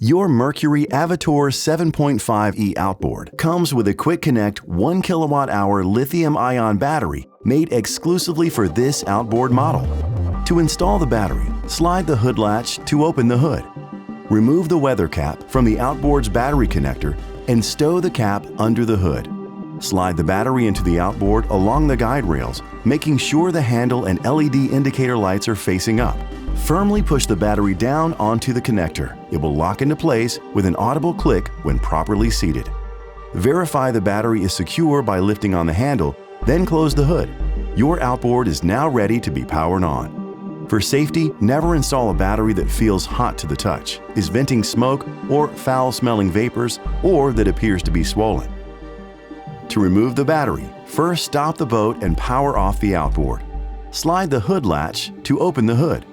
Your Mercury Avator 7.5e Outboard comes with a quick connect 1 kWh lithium-ion battery made exclusively for this outboard model. To install the battery, slide the hood latch to open the hood. Remove the weather cap from the outboard's battery connector and stow the cap under the hood. Slide the battery into the outboard along the guide rails, making sure the handle and LED indicator lights are facing up. Firmly push the battery down onto the connector. It will lock into place with an audible click when properly seated. Verify the battery is secure by lifting on the handle, then close the hood. Your outboard is now ready to be powered on. For safety, never install a battery that feels hot to the touch, is venting smoke or foul-smelling vapors, or that appears to be swollen. To remove the battery, first stop the boat and power off the outboard. Slide the hood latch to open the hood.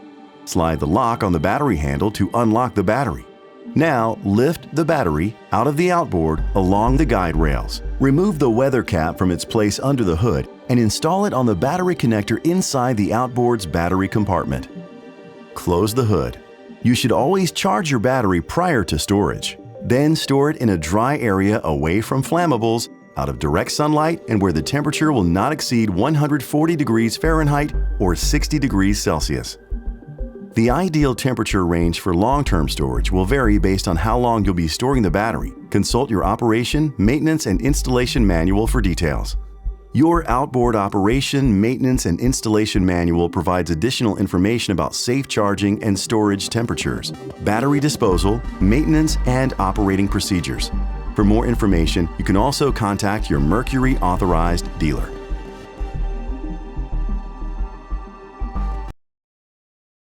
Slide the lock on the battery handle to unlock the battery. Now, lift the battery out of the outboard along the guide rails. Remove the weather cap from its place under the hood and install it on the battery connector inside the outboard's battery compartment. Close the hood. You should always charge your battery prior to storage. Then store it in a dry area away from flammables, out of direct sunlight, and where the temperature will not exceed 140 degrees Fahrenheit or 60 degrees Celsius. The ideal temperature range for long-term storage will vary based on how long you'll be storing the battery. Consult your operation, maintenance, and installation manual for details. Your outboard operation, maintenance, and installation manual provides additional information about safe charging and storage temperatures, battery disposal, maintenance, and operating procedures. For more information, you can also contact your Mercury authorized dealer.